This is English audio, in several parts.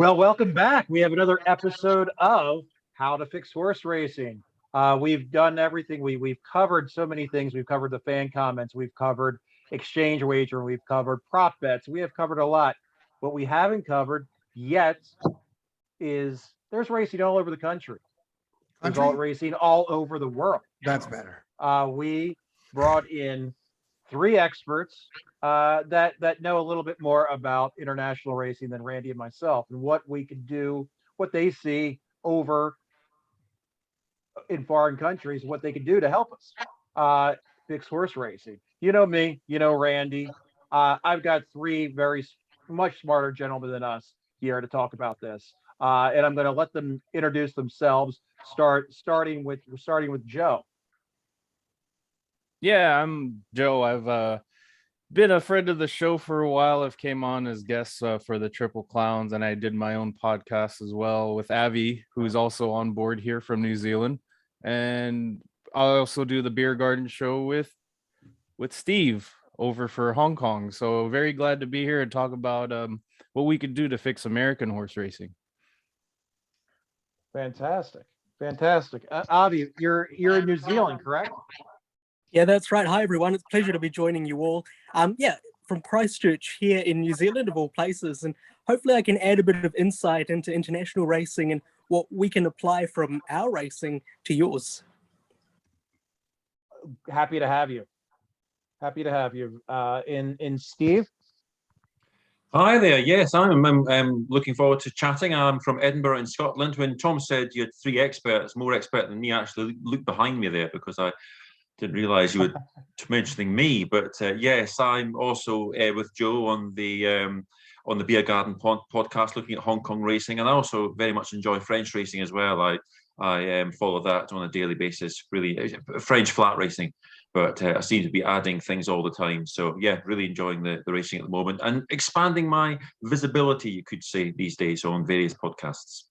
Well, welcome back. We have another episode of How to Fix Horse Racing. We've done everything. We've covered so many things. We've covered the fan comments. We've covered exchange wager. We've covered prop bets. We have covered a lot. What we haven't covered yet is there's racing all over the country. There's all Country? racing all over the world. That's better. We brought in three experts that know a little bit more about international racing than Randy and myself, and what we could do, what they see over in foreign countries, what they could do to help us fix horse racing. You know me, you know Randy. I've got three much smarter gentlemen than us here to talk about this, and I'm going to let them introduce themselves. Starting with Joe. Yeah, I'm Joe. I've been a friend of the show for a while. I've came on as guests for the Triple Clowns, and I did my own podcast as well with Avi, who's also on board here from New Zealand. And I also do the Beer Garden show with Steve over for Hong Kong. So very glad to be here and talk about what we could do to fix American horse racing. Fantastic. Avi, you're in New Zealand, correct? Yeah, that's right. Hi, everyone. It's a pleasure to be joining you all. From Christchurch here in New Zealand, of all places. And hopefully I can add a bit of insight into international racing and what we can apply from our racing to yours. Happy to have you. In Steve. Hi there. Yes, I'm looking forward to chatting. I'm from Edinburgh in Scotland. When Tom said you had three experts, more expert than me, actually looked behind me there because I didn't realize you were mentioning me. But yes, I'm also with Joe on the Beer Garden podcast, looking at Hong Kong racing, and I also very much enjoy French racing as well. I follow that on a daily basis. Really, French flat racing. But I seem to be adding things all the time. So yeah, really enjoying the racing at the moment and expanding my visibility, you could say, these days on various podcasts.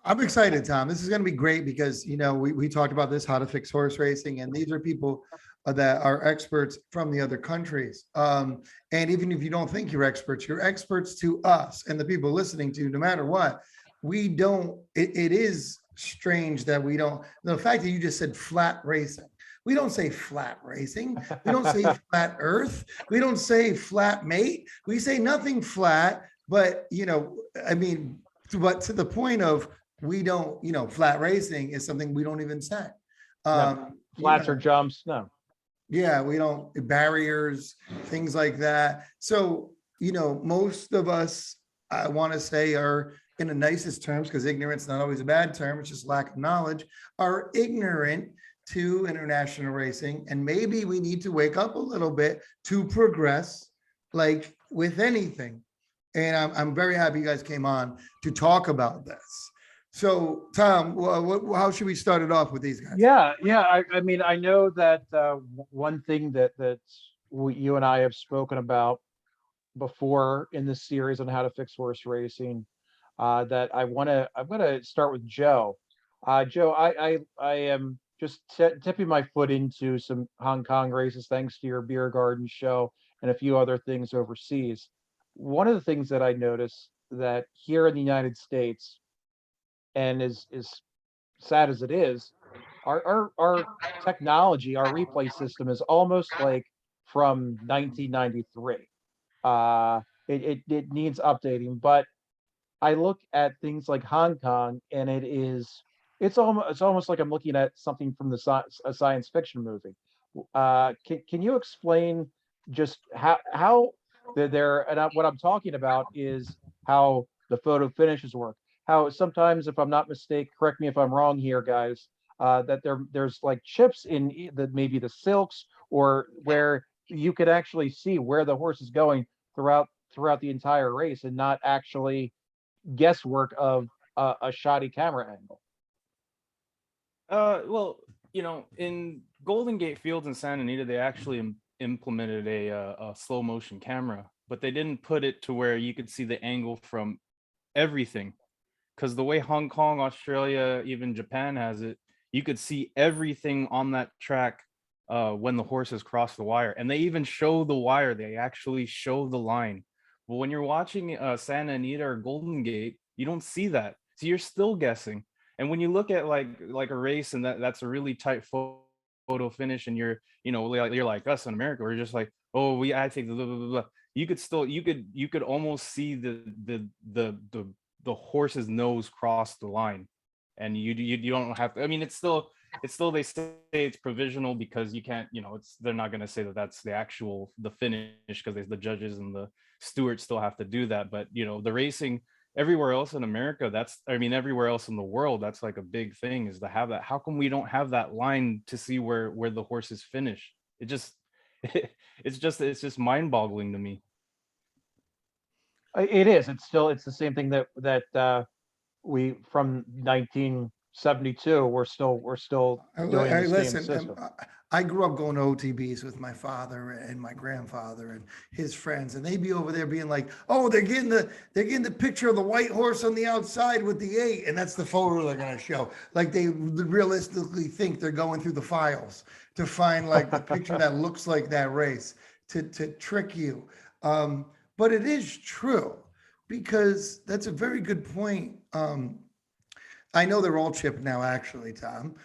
I'm excited, Tom. This is going to be great because, we talked about this, how to fix horse racing. And these are people that are experts from the other countries. And even if you don't think you're experts to us and the people listening to, no matter what, it is strange that we don't, the fact that you just said flat racing. We don't say flat racing. We don't say flat earth. We don't say flat mate. We say nothing flat, but, but to the point of we don't, flat racing is something we don't even say. Flats or jumps, no. Yeah, we don't, barriers, things like that. So, most of us, I want to say, are in the nicest terms, because ignorance is not always a bad term, it's just lack of knowledge, are ignorant to international racing, and maybe we need to wake up a little bit to progress, like with anything. And I'm very happy you guys came on to talk about this. So, Tom, how should we start it off with these guys? Yeah. I know that one thing that you and I have spoken about before in this series on how to fix horse racing, that I'm going to start with Joe. Joe, I am just tipping my foot into some Hong Kong races thanks to your Beer Garden show and a few other things overseas. One of the things that I noticed that here in the United States, and is sad as it is, our technology, our replay system is almost like from 1993. It needs updating, but I look at things like Hong Kong, and it's almost like I'm looking at something from a science fiction movie. Can you explain just how they're and what I'm talking about is how the photo finishes work? How sometimes, if I'm not mistaken, correct me if I'm wrong here, guys, that there's like chips in maybe the silks, or where you could actually see where the horse is going throughout the entire race, and not actually guesswork of a shoddy camera angle. Well, in Golden Gate Fields in Santa Anita, they actually implemented a slow motion camera, but they didn't put it to where you could see the angle from everything. Because the way Hong Kong, Australia, even Japan has it, you could see everything on that track when the horses cross the wire. And they even show the wire. They actually show the line But when you're watching Santa Anita or Golden Gate, you don't see that. So you're still guessing. And when you look at like a race and that's a really tight photo finish, and you're like us in America, we're just like, oh, I think blah, blah, blah, blah. You could almost see the horse's nose cross the line, and you don't have to. I mean, it's still they say it's provisional because you can't, they're not going to say that that's the finish, because the judges and the stewards still have to do that. But the racing everywhere else in America, everywhere else in the world, that's like a big thing, is to have that. How come we don't have that line to see where the horses finish? It just it's just mind-boggling to me. It is. It's the same thing that we from 1972. We're still doing the same Listen, system. I grew up going to OTBs with my father and my grandfather and his friends, and they'd be over there being like, "Oh, they're getting the picture of the white horse on the outside with the 8, and that's the photo they're going to show." Like they realistically think they're going through the files to find like the picture that looks like that race to trick you. But it is true, because that's a very good point. I know they're all chipped now, actually, Tom.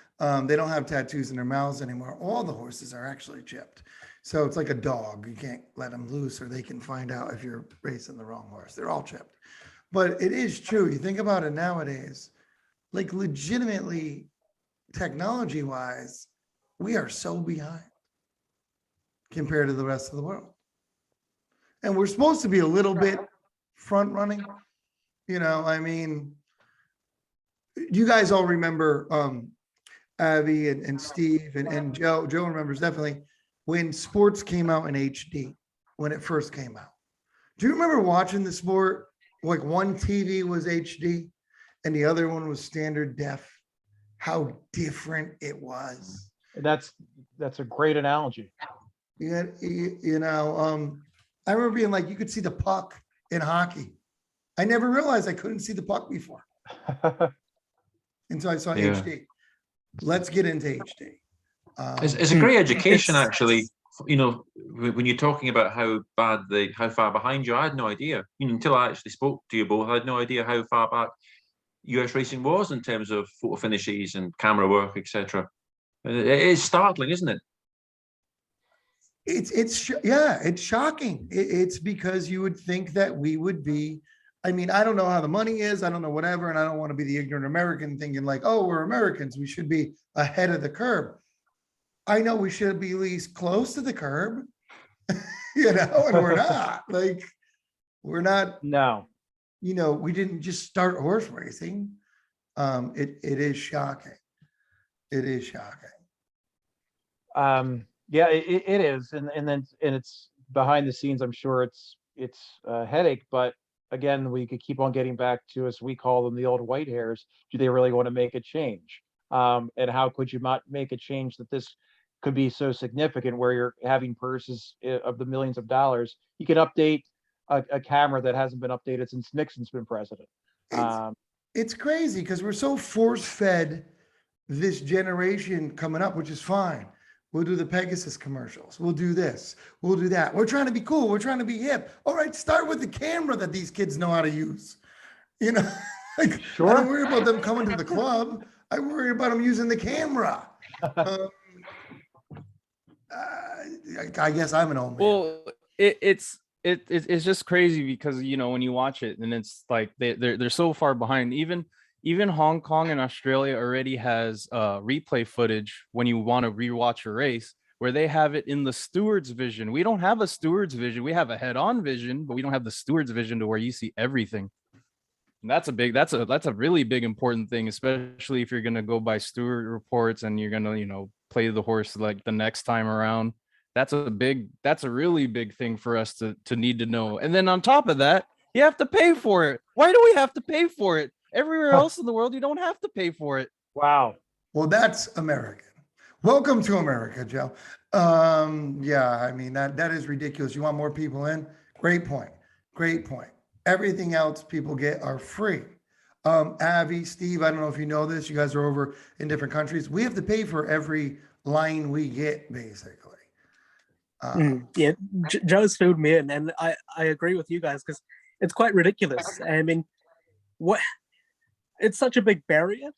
They don't have tattoos in their mouths anymore. All the horses are actually chipped. So it's like a dog. You can't let them loose, or they can find out if you're racing the wrong horse. They're all chipped. But it is true. You think about it nowadays, like legitimately, technology-wise, we are so behind compared to the rest of the world. And we're supposed to be a little bit front running. I mean, you guys all remember Avi and Steve and Joe. Joe remembers definitely when sports came out in HD, when it first came out. Do you remember watching the sport? Like one TV was HD and the other one was standard def. How different it was. That's a great analogy. Yeah, I remember being like, you could see the puck in hockey. I never realized I couldn't see the puck before until I saw HD. Let's get into HD. It's a great education, actually. When you're talking about how far behind you, I had no idea. Until I actually spoke to you both, I had no idea how far back US racing was in terms of photo finishes and camera work, etc. It is startling, isn't it? It's shocking. It's because you would think that we would be. I mean, I don't know how the money is. I don't know whatever, and I don't want to be the ignorant American thinking like, oh, we're Americans, we should be ahead of the curve. I know we should be at least close to the curb, and we're not. Like, we're not. No. We didn't just start horse racing. It is shocking. It is shocking. Yeah, it is, and it's behind the scenes. I'm sure it's a headache, but again, we could keep on getting back to, as we call them, the old white hairs. Do they really want to make a change? And how could you not make a change that this could be so significant, where you're having purses of the millions of dollars? You can update a camera that hasn't been updated since Nixon's been president. It's crazy because we're so force-fed this generation coming up, which is fine. We'll do the Pegasus commercials. We'll do this. We'll do that. We're trying to be cool. We're trying to be hip. All right, start with the camera that these kids know how to use. Like, sure. I don't worry about them coming to the club. I worry about them using the camera. I guess I'm an old man. Well, it's just crazy because when you watch it, and it's like they're so far behind. Even Hong Kong and Australia already has replay footage when you want to rewatch a race, where they have it in the steward's vision. We don't have a steward's vision. We have a head-on vision, but we don't have the steward's vision to where you see everything. And that's a really big important thing, especially if you're going to go by steward reports and you're going to play the horse like the next time around. That's a really big thing for us to need to know. And then on top of that, you have to pay for it. Why do we have to pay for it? Everywhere else in the world, you don't have to pay for it. Wow. Well, that's American. Welcome to America, Joe. Yeah, I mean, that is ridiculous. You want more people in? Great point. Great point. Everything else people get are free. Avi, Steve, I don't know if you know this. You guys are over in different countries. We have to pay for every line we get, basically. Yeah, Joe's filled me in, and I agree with you guys because it's quite ridiculous. I mean, what it's such a big barrier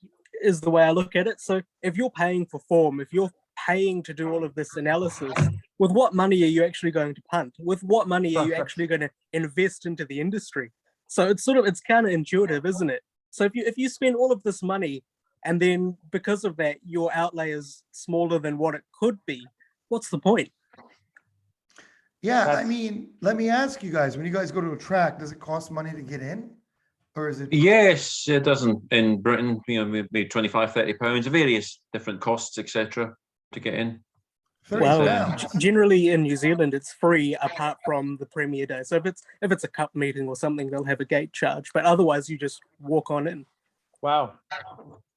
is the way I look at it. So if you're paying for form, if you're paying to do all of this analysis, with what money are you actually going to punt? With what money are you actually going to invest into the industry? So it's counterintuitive, isn't it? So if you spend all of this money and then because of that your outlay is smaller than what it could be, what's the point? Yeah, I That's- mean, let me ask you guys, when you guys go to a track, does it cost money to get in? Or is it? Yes, it doesn't. In Britain, maybe 25, 30 pounds, various different costs, etc., to get in. 30 Well, pounds. generally in New Zealand, it's free apart from the Premier Day. So if it's a cup meeting or something, they'll have a gate charge. But otherwise, you just walk on in. Wow.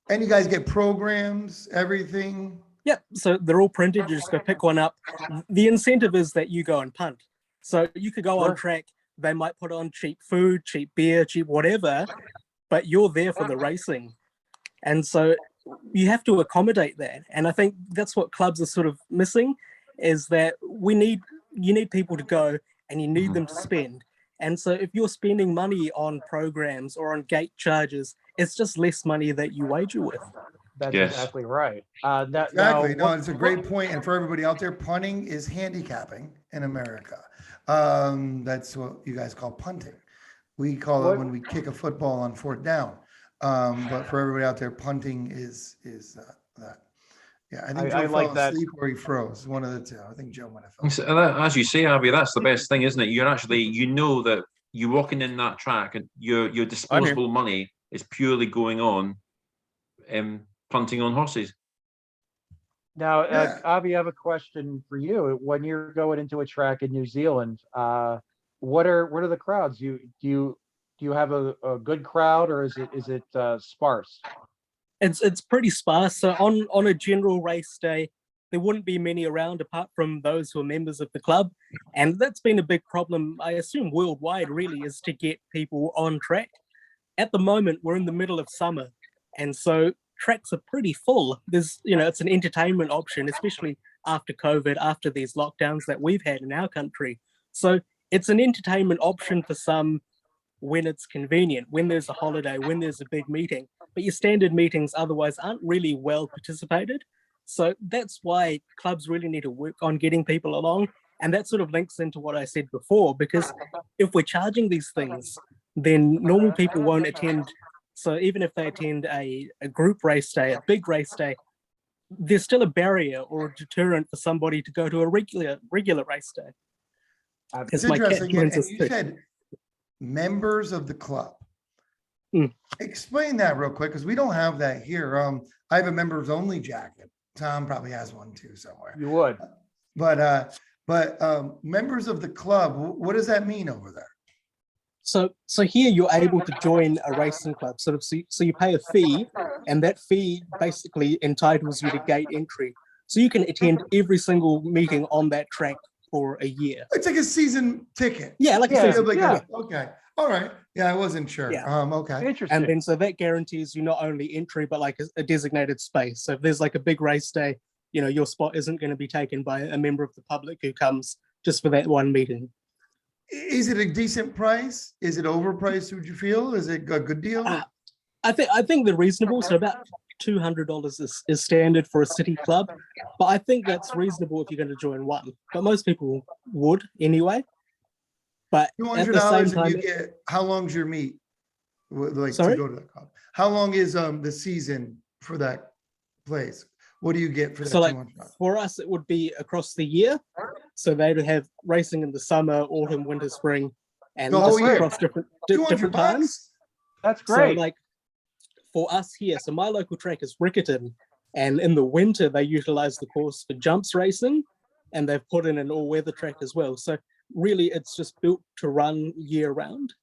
And you guys get programs, everything. Yep. So they're all printed. You just go pick one up. The incentive is that you go and punt. So you could go on Sure. track. They might put on cheap food, cheap beer, cheap whatever, but you're there for the racing. And so you have to accommodate that. And I think that's what clubs are sort of missing is that you need people to go and you need them to spend. And so if you're spending money on programs or on gate charges, it's just less money that you wager with. That's Yes. exactly right. Exactly. No, it's a great point. And for everybody out there, punting is handicapping in America. That's what you guys call punting. We call it What- when we kick a football on fourth down. But for everybody out there, punting is that. Yeah, I think I Joe like fell that. asleep or he froze. One of the two. I think Joe might have fell asleep. As you say, Abby, that's the best thing, isn't it? You're actually, you know that you're walking in that track and your disposable money is purely going on punting on horses. Now, Yeah. Avi, I have a question for you. When you're going into a track in New Zealand, what are the crowds? Do you have a good crowd, or is it sparse? It's pretty sparse. So on a general race day, there wouldn't be many around apart from those who are members of the club. And that's been a big problem, I assume worldwide really, is to get people on track. At the moment, we're in the middle of summer. And so tracks are pretty full. It's an entertainment option, especially after COVID, after these lockdowns that we've had in our country. So it's an entertainment option for some when it's convenient, when there's a holiday, when there's a big meeting. But your standard meetings otherwise aren't really well participated. So that's why clubs really need to work on getting people along. And that sort of links into what I said before, because if we're charging these things, then normal people won't attend. So even if they attend a group race day, a big race day, there's still a barrier or a deterrent for somebody to go to a regular race day. It's As my cat interesting. joins And us you too. said members of the club. Mm. Explain that real quick, because we don't have that here. I have a members only jacket. Tom probably has one too somewhere. You would. But members of the club, what does that mean over there? So here you're able to join a racing club. So you pay a fee, and that fee basically entitles you to gate entry. So you can attend every single meeting on that track for a year. It's like a season ticket. Yeah, like Yeah, a season. yeah. Okay. All right. Yeah, I wasn't sure. Yeah. Okay. Interesting. And then so that guarantees you not only entry, but like a designated space. So if there's like a big race day, your spot isn't going to be taken by a member of the public who comes just for that one meeting. Is it a decent price? Is it overpriced? Would you feel? Is it a good deal? I think they're reasonable. So about $200 is standard for a city club, but I think that's reasonable if you're going to join one. But most people would anyway. But at the same $200 time, and you get, how long's your meet? Like Sorry? to go to the club. How long is the season for that place? What do you get for that? so like $200? for us, it would be across the year. So they would have racing in the summer, autumn, winter, spring, and The whole just year? across different 200 times. bucks? That's great. So like for us here, so my local track is Riccarton, and in the winter they utilize the course for jumps racing, and they've put in an all-weather track as well. So really, it's just built to run year round.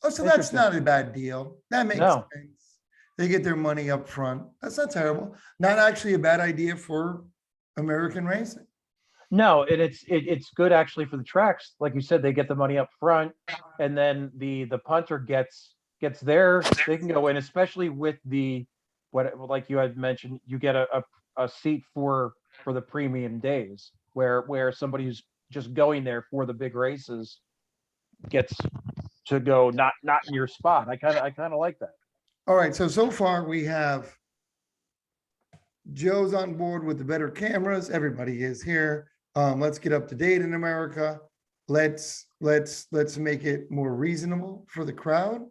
Oh, so that's Interesting. not a bad deal. That makes No. sense. They get their money up front. That's not terrible. Not actually a bad idea for American racing. No, and it's good actually for the tracks. Like you said, they get the money up front, and then the punter gets there. They can go in, especially with what like you had mentioned, you get a seat for the premium days, where somebody who's just going there for the big races gets to go not in your spot. I kind of like that. All right, so far we have Joe's on board with the better cameras. Everybody is here. Let's get up to date in America. Let's make it more reasonable for the crowd.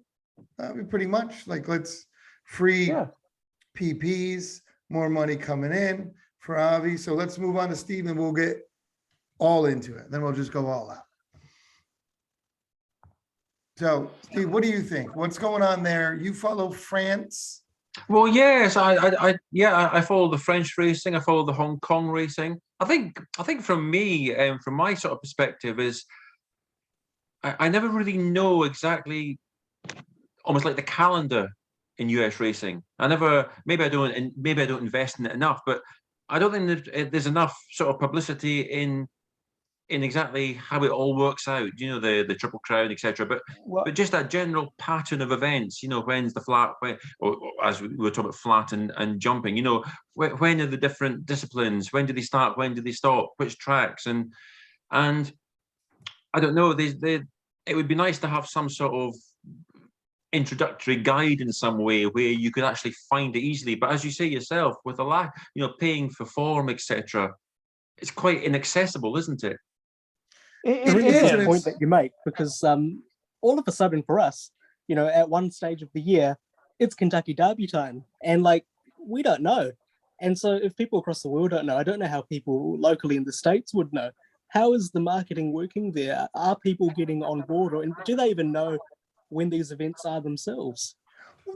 Pretty much like let's free Yeah. PPs, more money coming in for Avi. So let's move on to Steve and we'll get all into it. Then we'll just go all out. So Steve, what do you think? What's going on there? You follow France? Well, yes, I follow the French racing. I follow the Hong Kong racing. I think from me, from my sort of perspective, is I never really know exactly, almost like the calendar in US racing. Maybe I don't invest in it enough, but I don't think there's enough sort of publicity in exactly how it all works out, the Triple Crown, etc. But just that general pattern of events, when's the flat, or as we were talking about flat and jumping, when are the different disciplines, when do they start, when do they stop, which tracks, and I don't know, it would be nice to have some sort of introductory guide in some way where you could actually find it easily. But as you say yourself, with a lack, paying for form, etc., it's quite inaccessible, isn't it? It really is a point that you make, because all of a sudden for us, at one stage of the year, it's Kentucky Derby time, and we don't know. And so if people across the world don't know, I don't know how people locally in the States would know. How is the marketing working there? Are people getting on board, or do they even know when these events are themselves?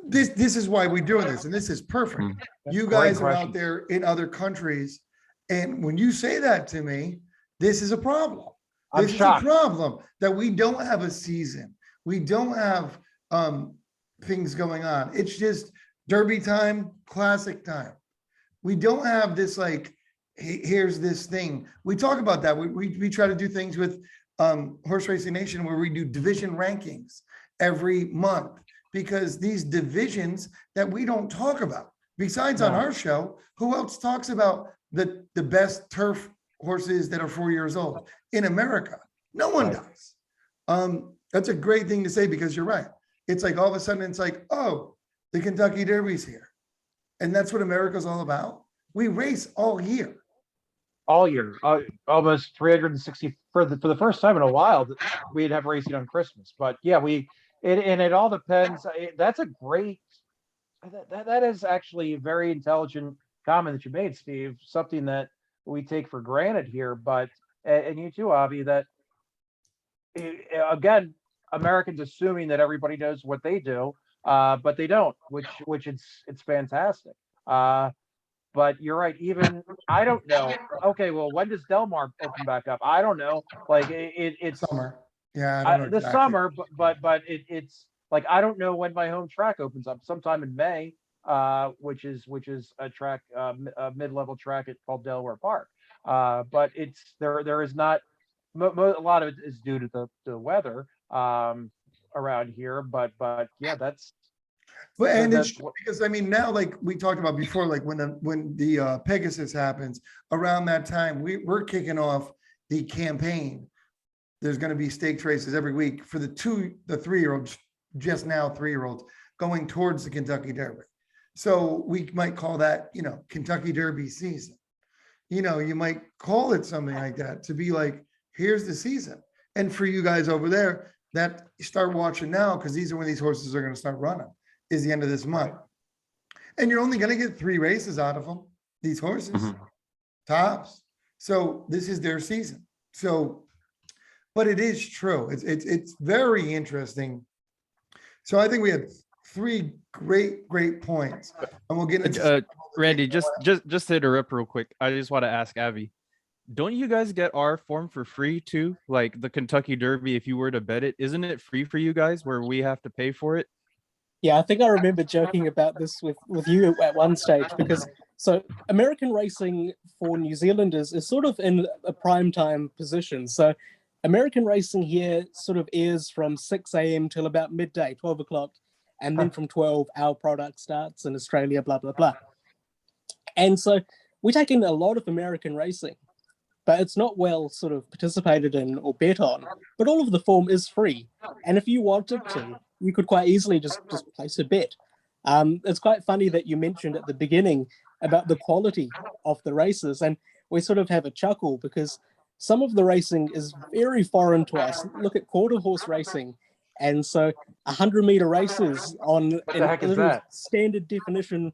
This is why we're doing this, and this is perfect. You guys are out there in other countries, and when you say that to me, this is a problem. This is a problem that we don't have a season. We don't have things going on. It's just Derby time, Classic time. We don't have this here's this thing. We talk about that. We try to do things with Horse Racing Nation where we do division rankings every month, because these divisions that we don't talk about, besides on our show, who else talks about the best turf horses that are 4 years old in America? No one does. That's a great thing to say, because you're right. It's like all of a sudden it's like, oh, the Kentucky Derby's here. And that's what America's all about. We race all year. All year, almost 360 for the first time in a while that we'd have racing on Christmas. But yeah, it all depends. That's a great, that is actually a very intelligent comment that you made, Steve. Something that we take for granted here, but and you too, Avi, that again, Americans assuming that everybody knows what they do, but they don't, which it's fantastic. But you're right. Even I don't know. Okay, well, when does Del Mar open back up? I don't know. It's summer. Yeah, I don't know the exactly. summer, but it's like I don't know when my home track opens up. Sometime in May, which is a track, a mid-level track called Delaware Park. But there is not a lot of it is due to the weather around here. But yeah, that's. But and it's because I mean now, like we talked about before, like when the Pegasus happens around that time, we're kicking off the campaign. There's going to be stakes races every week for the 3-year-olds, just now 3-year-olds going towards the Kentucky Derby. So we might call that, Kentucky Derby season. You might call it something like that, to be like, here's the season. And for you guys over there that start watching now, because these are when these horses are going to start running, is the end of this month. And you're only going to get 3 races out of them, these horses, tops. So this is their season. So, but it is true. It's very interesting. So I think we had 3 great points, and we'll get into Randy, just to interrupt real quick, I just want to ask Avi, don't you guys get our form for free too? Like the Kentucky Derby, if you were to bet it, isn't it free for you guys where we have to pay for it? Yeah, I think I remember joking about this with you at one stage, because so American racing for New Zealanders is sort of in a prime time position. So American racing here sort of airs from 6 a.m. till about midday, 12 o'clock. And then from 12, our product starts in Australia, blah, blah, blah. And so we take in a lot of American racing. but it's not well sort of participated in or bet on. But all of the form is free, and if you wanted to, you could quite easily just place a bet. It's quite funny that you mentioned at the beginning about the quality of the races, and we sort of have a chuckle because some of the racing is very foreign to us. Look at quarter horse racing, and so 100-meter races on What the heck a is little that? standard definition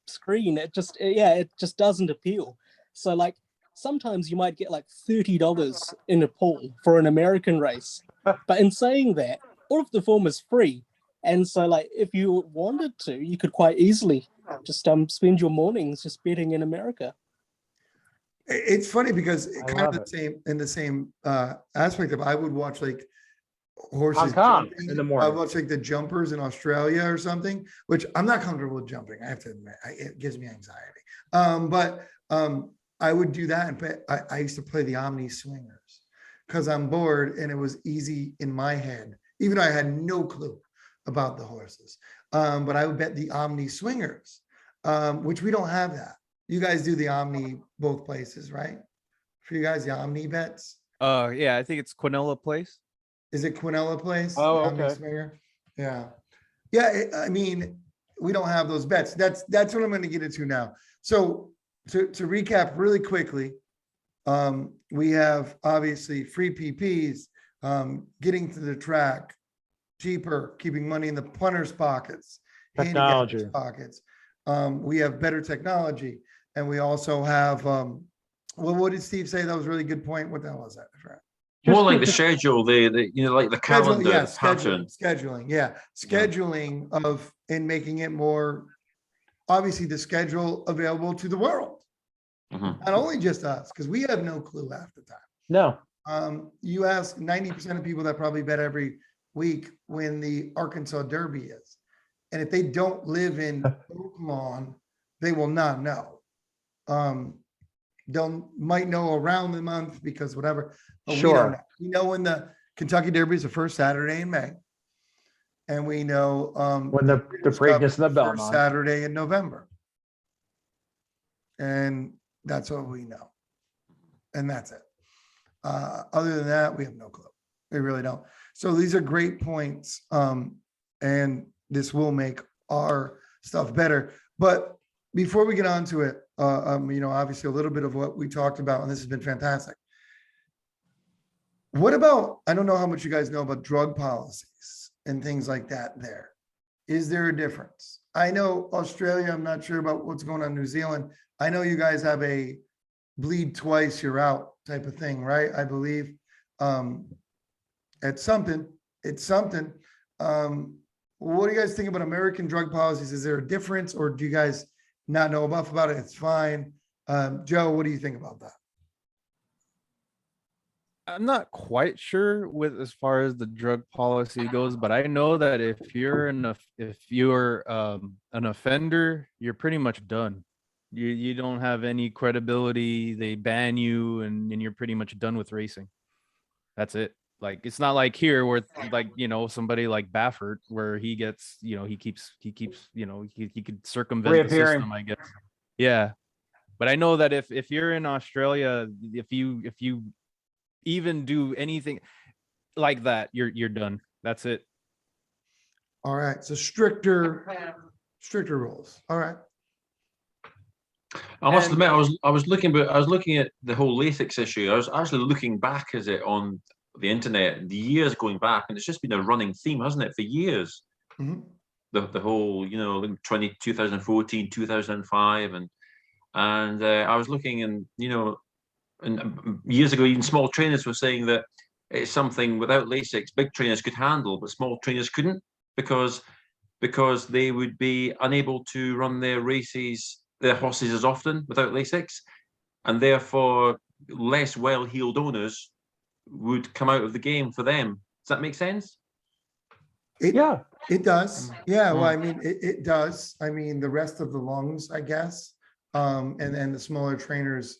screen. It just doesn't appeal. So like sometimes you might get like $30 in a pool for an American race, but in saying that, all of the form is free, and so like if you wanted to, you could quite easily just spend your mornings just betting in America. It's funny because I kind of love the same aspect of, I would watch like horses Hong Kong jumping. in the I morning. watch like the jumpers in Australia or something, which I'm not comfortable with jumping. I have to admit, it gives me anxiety. But I would do that, and I used to play the Omni Swingers because I'm bored and it was easy in my head, even though I had no clue about the horses. But I would bet the Omni Swingers, which we don't have that. You guys do the Omni both places, right? For you guys, the Omni bets. Yeah, I think it's Quinella Place. Is it Quinella Place? Oh, the Omni okay. Swinger? Yeah. Yeah, I mean, we don't have those bets. That's what I'm going to get into now. So to recap really quickly, we have obviously free PPs, getting to the track cheaper, keeping money in the punter's pockets, handicappers' Technology. pockets. We have better technology, and we also have well, what did Steve say? That was a really good point. What the hell was that? More like the schedule, the like the calendar Yeah, pattern. scheduling, yeah, scheduling of, and making it more obviously the schedule available to the world, not only just us, because we have no clue half the time. No. You ask 90% of people that probably bet every week when the Arkansas Derby is, and if they don't live in Oaklawn, they will not know. Might know around the month because whatever, but we don't know. We know when the Kentucky Derby is the first Saturday in May, and we know When the Breeders' Cup Preakness is and the the first Belmont. Saturday in November, and that's what we know, and that's it. Other than that, we have no clue. We really don't. So these are great points, and this will make our stuff better. But before we get on to it, obviously a little bit of what we talked about, and this has been fantastic. What about, I don't know how much you guys know about drug policies and things like that there. Is there a difference? I know Australia, I'm not sure about what's going on in New Zealand. I know you guys have a bleed twice, you're out type of thing, right? I believe it's something. What do you guys think about American drug policies? Is there a difference, or do you guys not know enough about it? It's fine. Joe, what do you think about that? I'm not quite sure with as far as the drug policy goes, but I know that if you're an offender, you're pretty much done. You don't have any credibility. They ban you, and you're pretty much done with racing. That's it. Like, it's not like here where like, somebody like Baffert, where he gets, he keeps, he could circumvent the Reappearing. system, I guess. Yeah. But I know that if you're in Australia, if you even do anything like that, you're done. That's it. All right. So stricter rules. All right. I must admit, I was looking at the whole Lasix issue. I was actually looking back as it on the internet, the years going back, and it's just been a running theme, hasn't it, for years? Mm-hmm. The whole, 2014, 2005, and I was looking, and and years ago, even small trainers were saying that it's something without Lasix, big trainers could handle, but small trainers couldn't because they would be unable to run their horses as often without Lasix, and therefore less well-heeled owners would come out of the game for them. Does that make sense? Yeah. It does. Yeah. Well, I mean, it does. I mean, the rest of the lungs, I guess, and then the smaller trainers,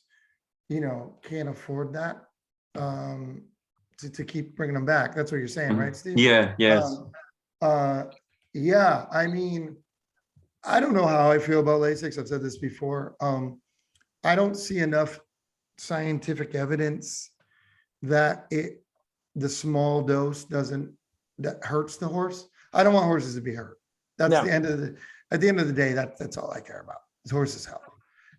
can't afford that to keep bringing them back. That's what you're saying, right, Steve? Yeah. Yes. Yeah. I mean, I don't know how I feel about Lasix. I've said this before. I don't see enough scientific evidence that the small dose that hurts the horse. I don't want horses to be hurt. That's No. at the end of the day, that's all I care about is horses' health.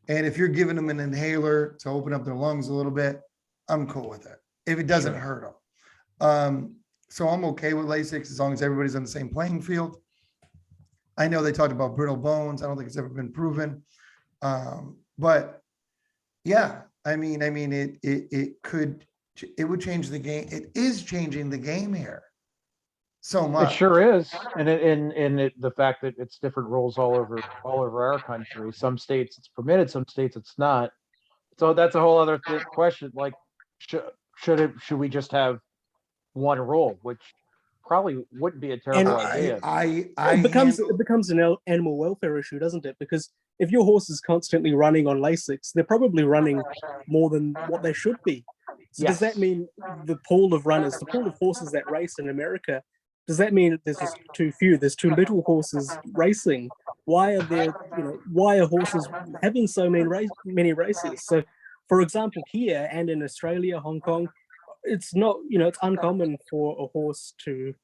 And if you're giving them an inhaler to open up their lungs a little bit, I'm cool with it. If it doesn't hurt them. So I'm okay with Lasix as long as everybody's on the same playing field. I know they talked about brittle bones. I don't think it's ever been proven. But yeah, I mean, it would change the game. It is changing the game here so It much. sure is, and the fact that it's different rules all over our country. Some states it's permitted, some states it's not. So that's a whole other question. Like, should we just have one rule, which probably wouldn't be a terrible idea. It becomes an animal welfare issue, doesn't it? Because if your horse is constantly running on Lasix, they're probably running more than what they should be. So does that Yes. mean the pool of horses that race in America, does that mean that there's just too few? There's too little horses racing. Why are horses having so many races? So, for example, here and in Australia, Hong Kong, it's not, it's uncommon for a horse to,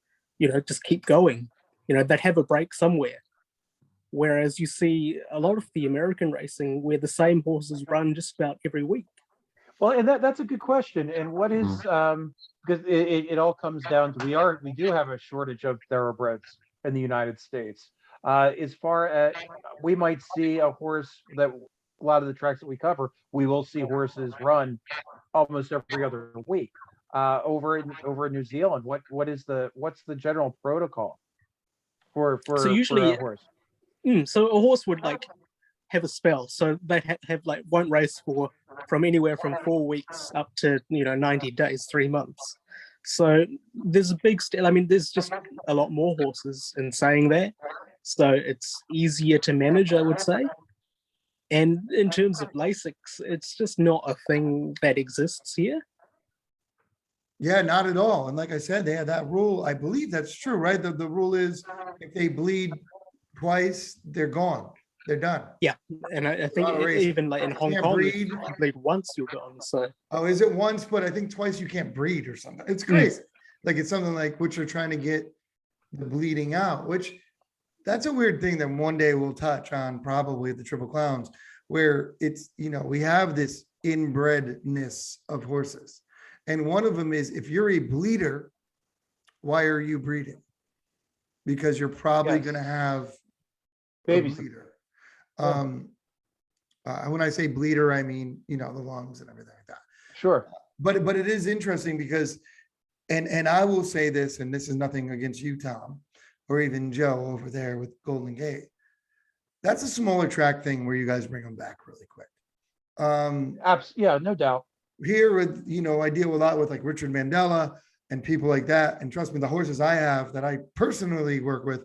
just keep going. They'd have a break somewhere. Whereas you see a lot of the American racing where the same horses run just about every week. Well, and that's a good question. And what is because it all comes down to we do have a shortage of thoroughbreds in the United States. As far as we might see a horse that a lot of the tracks that we cover, we will see horses run almost every other week. Over in New Zealand, what's the general protocol for So usually, a horse? So a horse would have a spell. So they'd have one race from anywhere from 4 weeks up to 90 days, 3 months. So there's a big there's just a lot more horses in saying that. So it's easier to manage, I would say. And in terms of Lasix, it's just not a thing that exists here. Yeah, not at all. And like I said, they have that rule. I believe that's true, right? The rule is if they bleed twice, they're gone. They're done. Yeah, and I think even in Hong Kong, if you bleed once, you're gone. So is it once? But I think twice you can't breed or something. It's crazy. Like it's something like which are trying to get the bleeding out. Which that's a weird thing that one day we'll touch on probably the Triple Clowns, where it's we have this inbredness of horses, and one of them is if you're a bleeder, why are you breeding? Because you're probably going to have a bleeder. When I say bleeder, I mean, the lungs and everything like that. Sure. But it is interesting because, and I will say this, and this is nothing against you, Tom, or even Joe over there with Golden Gate. That's a smaller track thing where you guys bring them back really quick. Yeah, no doubt. Here with, I deal a lot with like Richard Mandela and people like that. And trust me, the horses I have that I personally work with,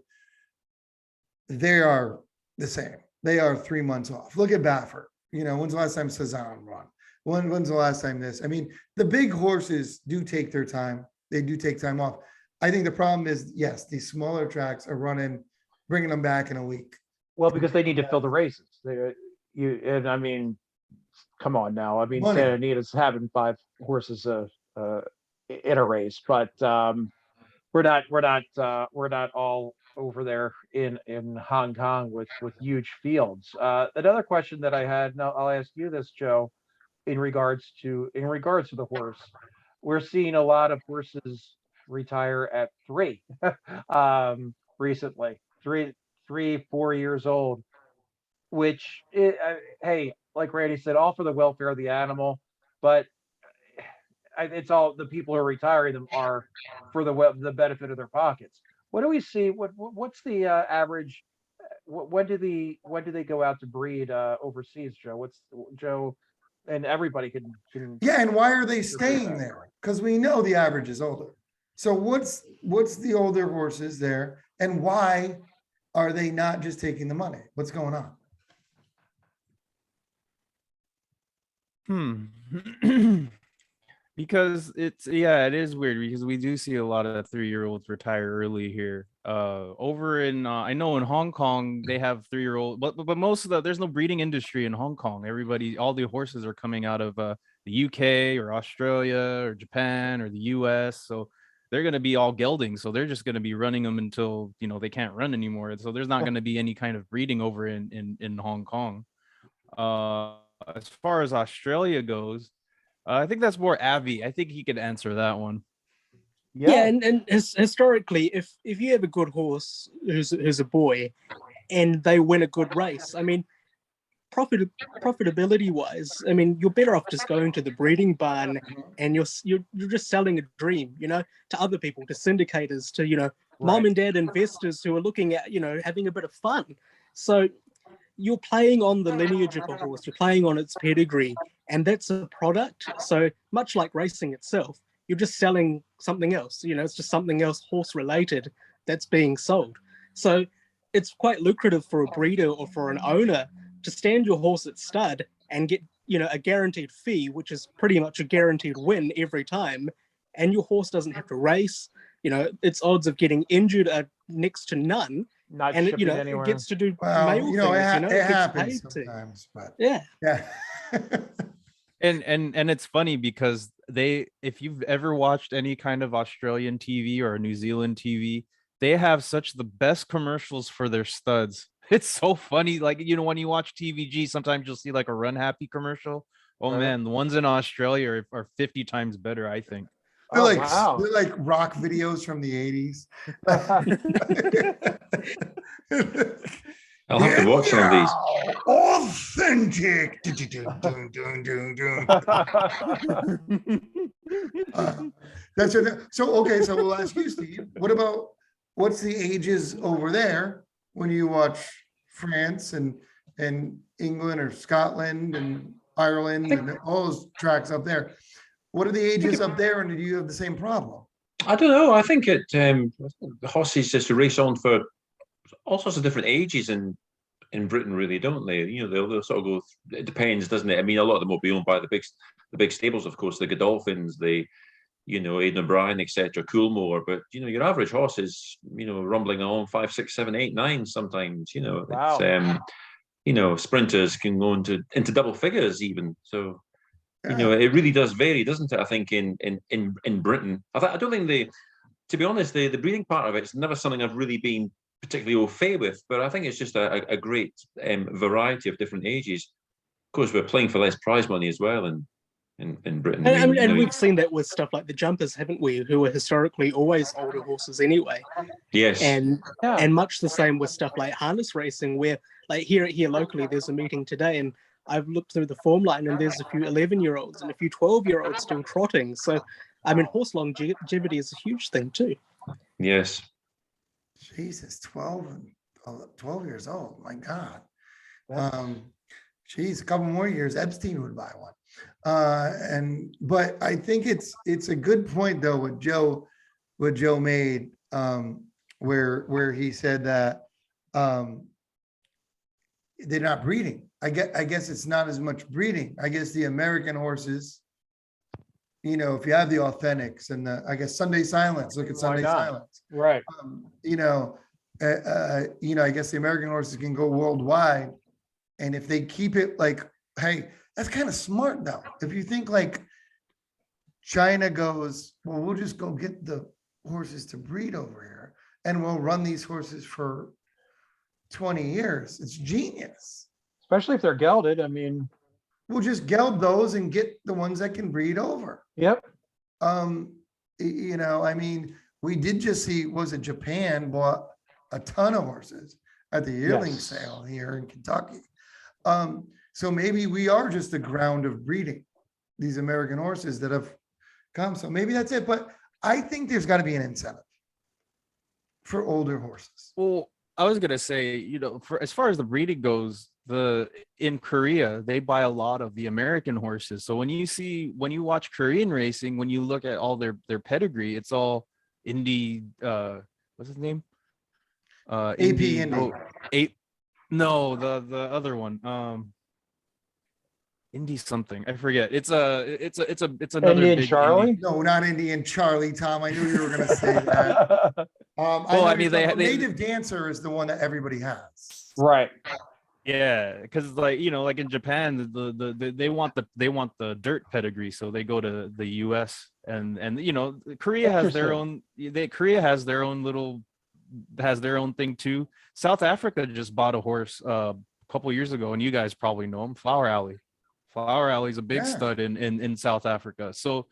they are the same. They are 3 months off. Look at Baffert. When's the last time Cezanne run? When's the last time this? I mean, the big horses do take their time. They do take time off. I think the problem is, yes, these smaller tracks are bringing them back in a week. Well, because they need to fill the races. And I mean, come on now. I mean, Money. Santa Anita's having 5 horses in a race, but we're not all over there in Hong Kong with huge fields. Another question that I had, now I'll ask you this, Joe, in regards to the horse. We're seeing a lot of horses retire at 3 recently, 4 years old, which hey, like Randy said, all for the welfare of the animal, but it's all the people who are retiring them are for the benefit of their pockets. What do we see? What's the average? When do they go out to breed overseas, Joe? And everybody can. Yeah, and why are they staying there? Because we know the average is older. So what's the older horses there, and why are they not just taking the money? What's going on? Because it is weird because we do see a lot of 3-year-olds retire early here. Over in I know in Hong Kong they have 3-year-old, but most of there's no breeding industry in Hong Kong. All the horses are coming out of the UK or Australia or Japan or the US. So they're going to be all geldings. So they're just going to be running them until they can't run anymore. So there's not going to be any kind of breeding over in Hong Kong. As far as Australia goes, I think that's more Avi. I think he could answer that one. Yeah, and historically, if you have a good horse who's a boy, and they win a good race, I mean, profitability wise, I mean, you're better off just going to the breeding barn, and you're just selling a dream, to other people, to syndicators, to mom and dad investors who are looking at having a bit of fun. So you're playing on the lineage of a horse, you're playing on its pedigree, and that's a product. So much like racing itself, you're just selling something else. It's just something else horse related that's being sold. So it's quite lucrative for a breeder or for an owner to stand your horse at stud and get a guaranteed fee, which is pretty much a guaranteed win every time, and your horse doesn't have to race. Its odds of getting injured are next to none. Not And shipping it anywhere. gets to do Well, male things. it gets happens paid to. sometimes, but Yeah. yeah. And it's funny because if you've ever watched any kind of Australian TV or New Zealand TV, they have such the best commercials for their studs. It's so funny. Like, when you watch TVG, sometimes you'll see like a Run Happy commercial. Oh man, the ones in Australia are 50 times better, I think. They're like wow. they're like rock videos from the 80s. I'll have to watch some of these. Authentic. That's it. So okay, so we'll ask you, Steve. What's the ages over there when you watch France and England or Scotland and Ireland and all those tracks up there? What are the ages up there, and do you have the same problem? I don't know. I think the horses just race on for all sorts of different ages in Britain, really, don't they? They'll sort of go. It depends, doesn't it? I mean, a lot of them will be owned by the big stables, of course, the Godolphins, Aidan O'Brien, etc., Coolmore. But your average horse is rumbling along 5, 6, 7, 8, 9 sometimes. Wow. It's sprinters can go into double figures even. So Yeah. it really does vary, doesn't it? I think in Britain, I don't think to be honest, the breeding part of it's never something I've really been particularly au fait with, but I think it's just a great variety of different ages. Of course, we're playing for less prize money as well in Britain. And we've seen that with stuff like the jumpers, haven't we? Who are historically always older horses anyway. Yes. And Yeah. and much the same with stuff like harness racing, where like here locally, there's a meeting today, and I've looked through the form line, and there's a few 11-year-olds and a few 12-year-olds still trotting. So, I mean, horse longevity is a huge thing too. Yes. Jesus, 12 years old. My God. That's- Geez, a couple more years, Epstein would buy one. But I think it's a good point though what Joe made, where he said that they're not breeding. I guess it's not as much breeding. I guess the American horses, if you have the authentics and I guess Sunday Silence, look at Sunday Silence. Right. I guess the American horses can go worldwide. And if they keep it like, hey, that's kind of smart though. If you think like China goes, well, we'll just go get the horses to breed over here and we'll run these horses for 20 years. It's genius. Especially if they're gelded. I mean, We'll just geld those and get the ones that can breed over. yep. I mean, we did just see, was it Japan bought a ton of horses at the yearling Yes. sale here in Kentucky. So maybe we are just the ground of breeding these American horses that have come. So maybe that's it. But I think there's got to be an incentive for older horses. Well, I was gonna say, for as far as the breeding goes, in Korea they buy a lot of the American horses. So when you watch Korean racing, when you look at all their pedigree, it's all Indy. What's his name? AP Indy. No, the other one. Indy something. I forget. It's another Indian big Charlie. Indy. No, not Indian Charlie, Tom. I knew you were going to say that. Well, I mean, Native Dancer is the one that everybody has. Right. Yeah, because like like in Japan, they want the dirt pedigree, so they go to the U.S. and Korea has their own. Korea has their own thing too. South Africa just bought a horse a couple years ago, and you guys probably know him, Flower Alley. Flower Alley is a big stud in South Africa. So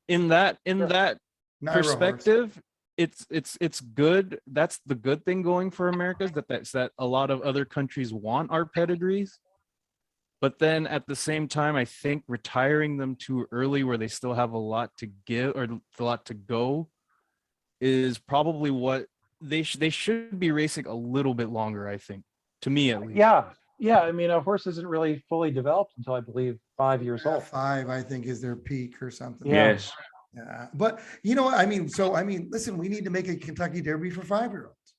in that Naira perspective, it's good. That's the good thing going for America, is that a lot of other countries want our pedigrees. But then at the same time, I think retiring them too early, where they still have a lot to give or a lot to go, is probably what they should be racing a little bit longer, I think, to me at least. Yeah. I mean, a horse isn't really fully developed until I believe 5 years old. 5, I think, is their peak or something. Yeah. Yes. Yeah, but I mean, listen, we need to make a Kentucky Derby for 5-year-olds,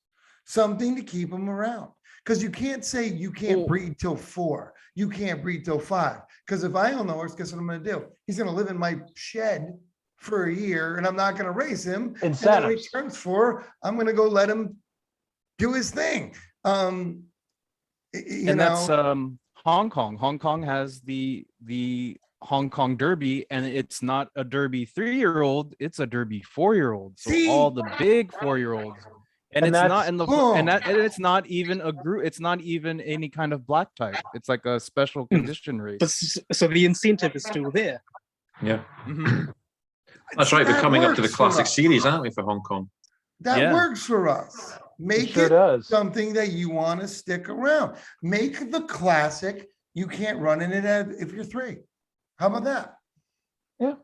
something to keep them around. Because you can't say you can't breed till 4, you can't breed till 5. Because if I own the horse, guess what I'm going to do? He's going to live in my shed for a year, and I'm not going to race him. And then when he turns 4, I'm going to go let him do his thing. That's Hong Kong. Hong Kong has the Hong Kong Derby, and it's not a Derby 3-year-old, it's a Derby 4-year-old. So all the big 4-year-olds, and it's not in the and it's not even a group. It's not even any kind of black type. It's like a special condition race. But so the incentive is still there. Yeah. Mhm. That's right. We're That coming up to the works for classic us. series, aren't we, for Hong Kong? That works for us. Make sure it does. something that you want to stick around. Make the classic. You can't run in it if you're 3. How about that? Yeah.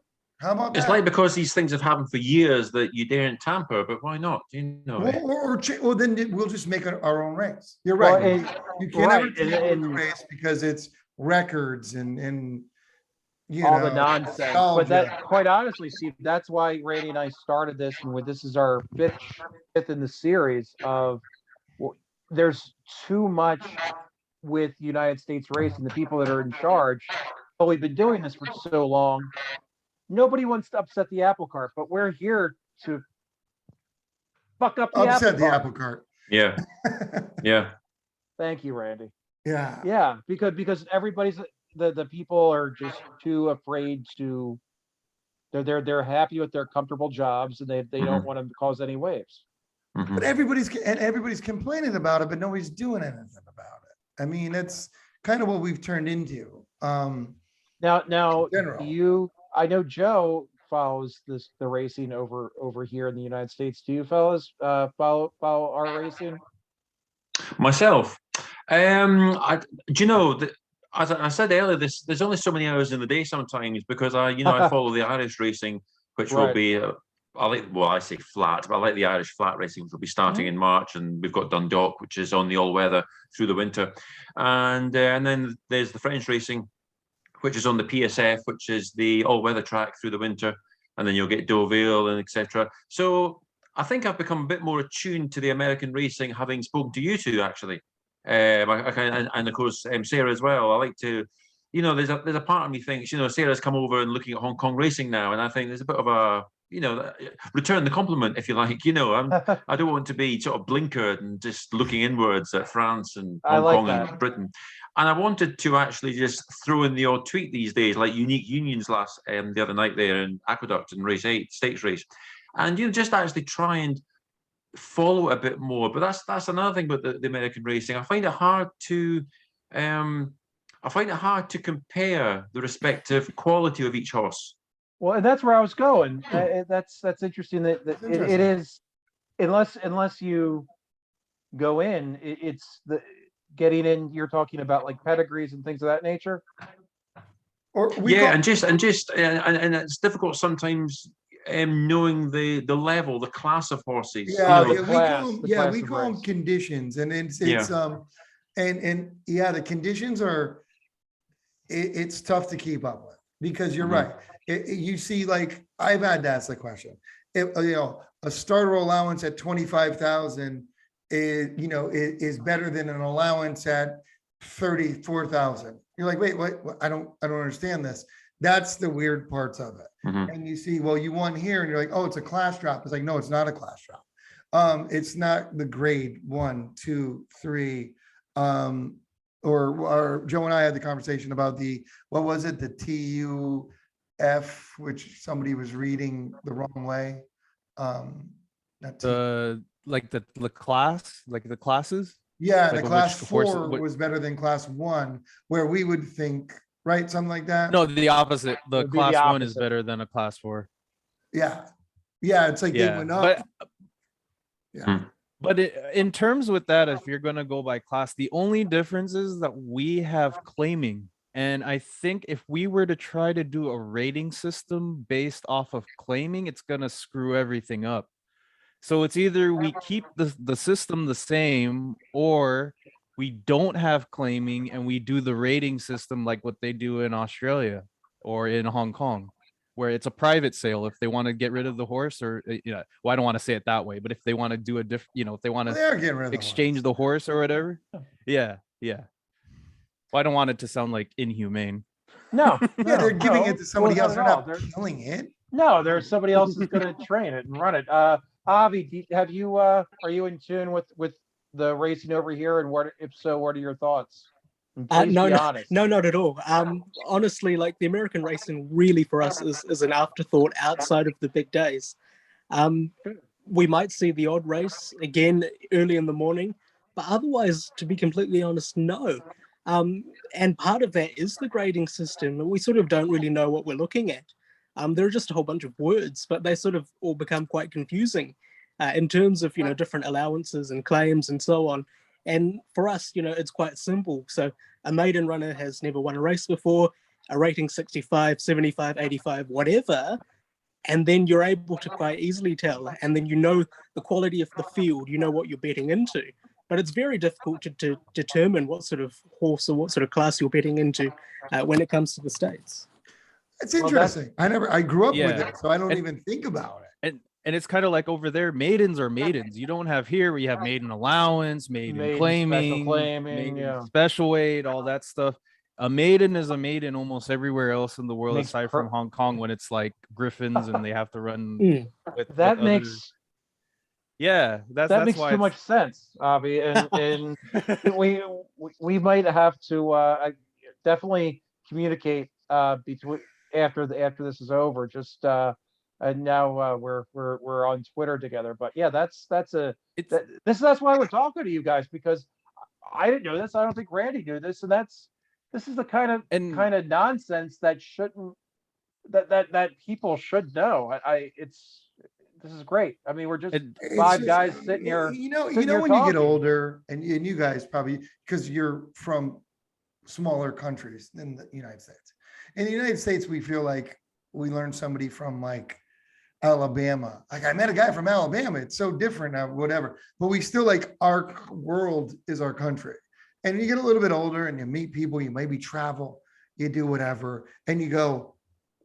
How about that? It's like, because these things have happened for years, that you daren't tamper, but why not? Well, then we'll just make our own race. You're right. Well, you can't ever right, tamper with the and race because it's records and all the nonsense. But that, nostalgia. quite honestly, Steve, that's why Randy and I started this, and this is our fifth in the series of, there's too much with United States racing, the people that are in charge. But we've been doing this for so long. Nobody wants to upset the apple cart, but we're here to fuck up the apple cart. Yeah. Yeah. Thank you, Randy. Yeah. Yeah, because everybody's the people are just too afraid to. They're happy with their comfortable jobs, and they don't want to cause any waves. But everybody's complaining about it, but nobody's doing anything about it. I mean, it's kind of what we've turned into. Now, general. I know Joe follows the racing over here in the United States. Do you fellas follow our racing? Myself, do you know that, as I said earlier, there's only so many hours in the day sometimes, because I follow the Irish racing, which will be I say flat, but I like the Irish flat racing, which will be starting in March, and we've got Dundalk, which is on the all weather through the winter, and then there's the French racing, which is on the PSF, which is the all weather track through the winter, and then you'll get Deauville and etc. So I think I've become a bit more attuned to the American racing, having spoken to you two, actually. And of course, Sarah as well. I like to, there's a part of me thinks, Sarah's come over and looking at Hong Kong racing now, and I think there's a bit of a, return the compliment, if you like. I don't want to be sort of blinkered and just looking inwards at France and Hong Kong and Britain. And I wanted to actually just throw in the odd tweet these days, like Unique Unions the other night there in Aqueduct and Race 8, States Race, and just actually try and follow a bit more. But that's another thing about the American racing. I find it hard to compare the respective quality of each horse. Well, and that's where I was going. That's interesting. That it is, unless you go in, it's the getting in. You're talking about like pedigrees and things of that nature. And it's difficult sometimes. Knowing the level, the class of horses. We call them conditions, and the conditions are. It's tough to keep up with, because you're right. You see, like, I've had to ask the question. A starter allowance at 25,000 is better than an allowance at 34,000. You're like, wait, what? I don't understand this. That's the weird parts of it. Mhm. And you see, well, you won here, and you're like, oh, it's a class drop. It's like, no, it's not a class drop. It's not the grade 1, 2, 3. Or Joe and I had the conversation about what was it? The TUF, which somebody was reading the wrong way. Not T- The class, like the classes. yeah, like the class which course- 4 what- was better than class 1, where we would think, right? Something like that. No, the opposite. The Would be the class 1 is opposite. better than a class 4. Yeah. Yeah. It's like they Yeah, went up. Yeah. but in terms with that, if you're gonna go by class, the only difference is that we have claiming. And I think if we were to try to do a rating system based off of claiming, it's gonna screw everything up. So it's either we keep the system the same, or we don't have claiming and we do the rating system like what they do in Australia or in Hong Kong, where it's a private sale if they want to get rid of the horse, or well, I don't want to say it that way, but if they want to do a different, if they want Well, to they are getting rid of the exchange horse. the horse or whatever. Yeah. Well, I don't want it to sound like inhumane. No, Yeah, they're giving no, it to somebody well, else. not They're at all. not They're- killing it. No, there's somebody else who's going to train it and run it. Avi, have you are you in tune with the racing over here? And what, if so, what are your thoughts? And please No, be no, honest. no, not at all. Honestly, like the American racing really for us is an afterthought outside of the big days. We might see the odd race again early in the morning, but otherwise, to be completely honest, no. And part of that is the grading system. We sort of don't really know what we're looking at. There are just a whole bunch of words, but they sort of all become quite confusing in terms of, different allowances and claims and so on. And for us, it's quite simple. So a maiden runner has never won a race before, a rating 65, 75, 85, whatever. And then you're able to quite easily tell. And then the quality of the field, what you're betting into. But it's very difficult to determine what sort of horse or what sort of class you're betting into when it comes to the States. It's Well, that's- interesting. I grew up with Yeah. it, so I don't And- even think about it. And it's kind of like over there, maidens are maidens. You don't have here where you have maiden allowance, maiden Maiden special claiming, claiming, maiden yeah. special weight, all that stuff. A maiden is a maiden almost everywhere else in the world Makes aside per- from Hong Kong, when it's like griffins and they have to run Mm. with That other- makes yeah, that's makes why too it's- much sense, Avi, and we might have to definitely communicate between after this is over. Just and now we're on Twitter together. But yeah, that's it's that's why we're talking to you guys, because I didn't know this. I don't think Randy knew this, and this is the kind of nonsense that shouldn't that people should know. This is great. I mean, we're just and- It's five just- guys sitting here. You know, sitting here when you get talking. older, and you guys probably, because you're from smaller countries than the United States. In the United States, we feel like we learned somebody from like Alabama. Like I met a guy from Alabama. It's so different now, whatever. But we still like our world is our country. And you get a little bit older and you meet people, you maybe travel, you do whatever, and you go,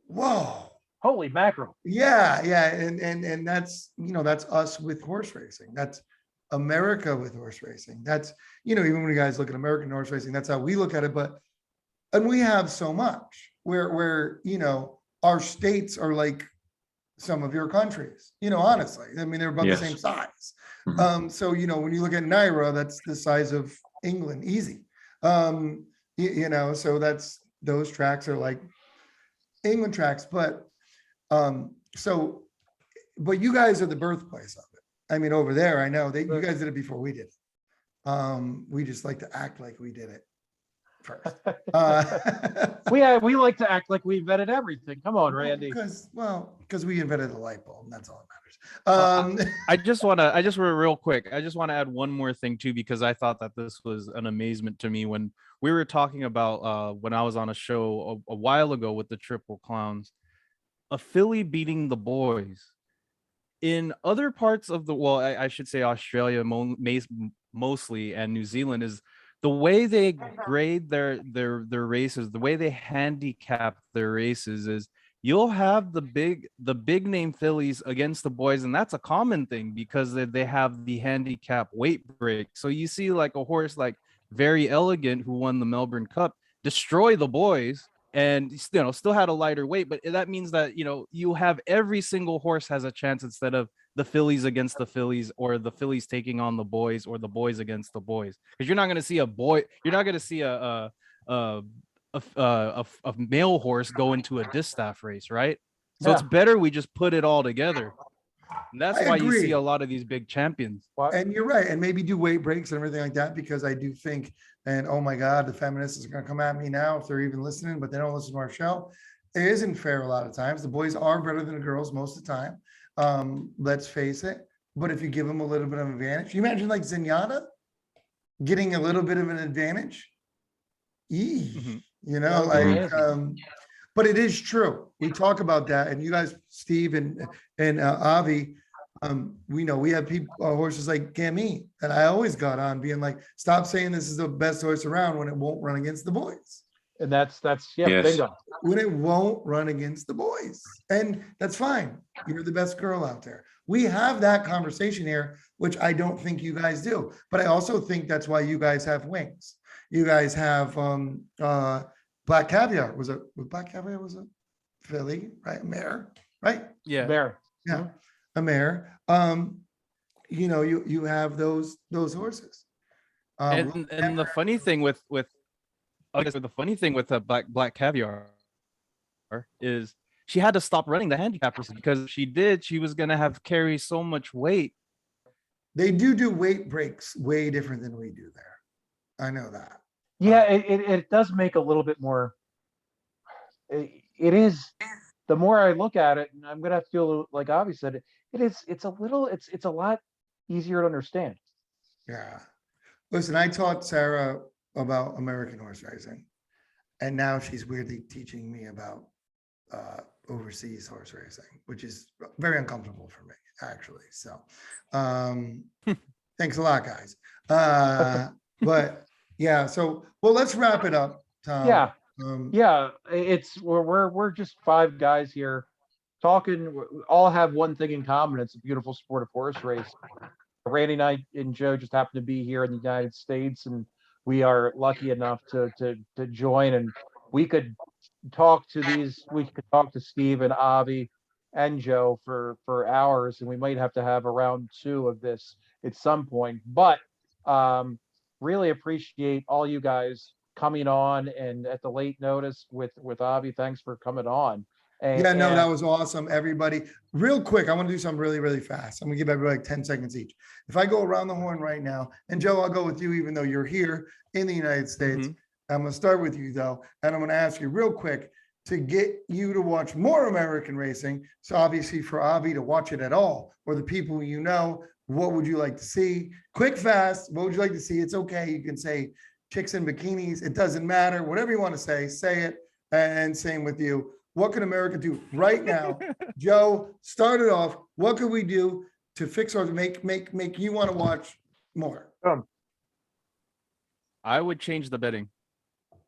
whoa. Holy mackerel! Yeah, and that's that's us with horse racing. That's America with horse racing. That's even when you guys look at American horse racing, that's how we look at it. And we have so much where our states are like some of your countries. Honestly, I mean they're about Yes. the same size. Mhm. So when you look at Naira, that's the size of England, easy. So those tracks are like England tracks, but you guys are the birthplace of it. I mean, over there, I know that you guys did it before we did it. We just like to act like we did it first. We like to act like we invented everything. Come on, Randy. Because we invented the light bulb, and that's all that matters. I just want real quick. I just want to add one more thing too, because I thought that this was an amazement to me when we were talking about when I was on a show a while ago with the Triple Clowns, a filly beating the boys. In other parts of the I should say Australia mostly, and New Zealand, is the way they grade their races, the way they handicap their races is you'll have the big name fillies against the boys, and that's a common thing because they have the handicap weight break. So you see like a horse like Very Elegant, who won the Melbourne Cup, destroy the boys and still had a lighter weight. But that means that you have every single horse has a chance instead of the fillies against the fillies, or the fillies taking on the boys, or the boys against the boys. Because you're not going to see you're not going to see a male horse go into a distaff race, right? So it's Yeah. better we just put it all together. And that's I why you see agree. a lot of these big champions. And you're right. And maybe do weight breaks and everything like that, because I do think, and oh my God, the feminists are going to come at me now if they're even listening, but they don't listen to our show. It isn't fair a lot of times. The boys are better than the girls most of the time. Let's face it. But if you give them a little bit of an advantage, you imagine like Zenyatta getting a little bit of an advantage. Mhm. But it is true. We talk about that, and you guys, Steve and Avi, we know we have people, horses like Gammy, that I always got on being like, stop saying this is the best horse around when it won't run against the boys. And that's yeah, Yes. bingo. When it won't run against the boys. And that's fine. You're the best girl out there. We have that conversation here, which I don't think you guys do. But I also think that's why you guys have wings. You guys have Black Caviar. Black Caviar was a filly, right? A mare, right? Yeah. There. Yeah, a mare. You have those horses. And the funny thing with the Black Caviar is she had to stop running the handicap races, because if she was gonna have carry so much weight. They do weight breaks way different than we do there. I know that. Yeah, it does make a little bit more. It is. The more I look at it, and I'm gonna feel like Avi said it. It's a lot easier to understand. Yeah. Listen, I taught Sarah about American horse racing, and now she's weirdly teaching me about overseas horse racing, which is very uncomfortable for me, actually. So thanks a lot, guys. But yeah, so well, let's wrap it up, Tom. Yeah. Yeah, we're just five guys here talking. We all have one thing in common. It's a beautiful sport of horse race. Randy and I and Joe just happen to be here in the United States, and we are lucky enough to join. And we could talk to Steve and Avi and Joe for hours, and we might have to have a round two of this at some point. But really appreciate all you guys coming on, and at the late notice with Avi. Thanks for coming on. Yeah, no, that was awesome. Everybody, real quick, I want to do something really, really fast. I'm gonna give everybody like 10 seconds each. If I go around the horn right now, and Joe, I'll go with you, even though you're here in the United States. I'm gonna start with you though, and I'm gonna ask you real quick to get you to watch more American racing. So obviously for Avi to watch it at all, or the people you know, what would you like to see? Quick, fast, what would you like to see? It's okay. You can say chicks in bikinis. It doesn't matter. Whatever you want to say it. And same with you. What can America do right now? Joe, start it off. What could we do to fix or make you want to watch more? I would change the betting.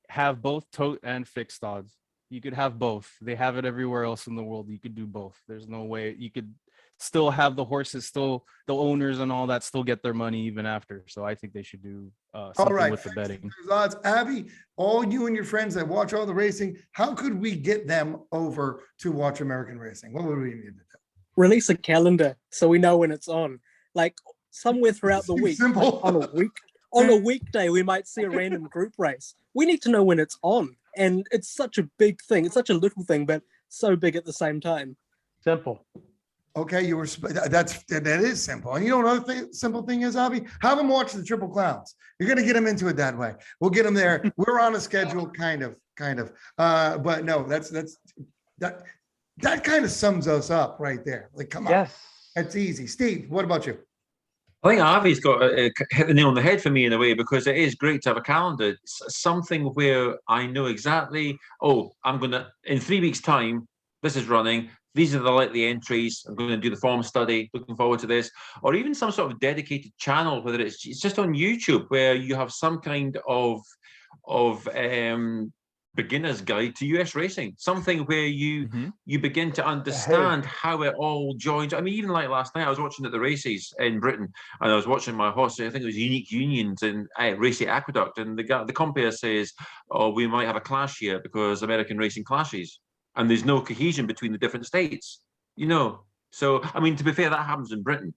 Have both tote and fixed odds. You could have both. They have it everywhere else in the world. You could do both. There's no way you could still have the horses, still the owners and all that still get their money even after. So I think they should do something with the betting. Odds. Abby, all you and your friends that watch all the racing, how could we get them over to watch American racing? What would we need to do? Release a calendar so we know when it's on. Like somewhere throughout the week, Simple. on a weekday, we might see a random group race. We need to know when it's on. And it's such a big thing. It's such a little thing, but so big at the same time. Simple. Okay, that is simple. And you know what other simple thing is, Avi? Have them watch the Triple Clowns. You're gonna get them into it that way. We'll get them there. We're on a schedule, kind of. But no, that kind of sums us up right there. Like, come on, Yes. that's easy. Steve, what about you? I think Avi's got hit the nail on the head for me in a way, because it is great to have a calendar. It's something where I know exactly, I'm going to, in 3 weeks' time, this is running. These are the likely entries. I'm going to do the form study. Looking forward to this. Or even some sort of dedicated channel, whether it's just on YouTube, where you have some kind of beginner's guide to US racing, something where you begin to understand how it all joins. I mean, even like last night, I was watching at the races in Britain, and I was watching my horse. I think it was Unique Unions in Racing Aqueduct, and the compere says, "Oh, we might have a clash here because American racing clashes, and there's no cohesion between the different states." So I mean, to be fair, that happens in Britain.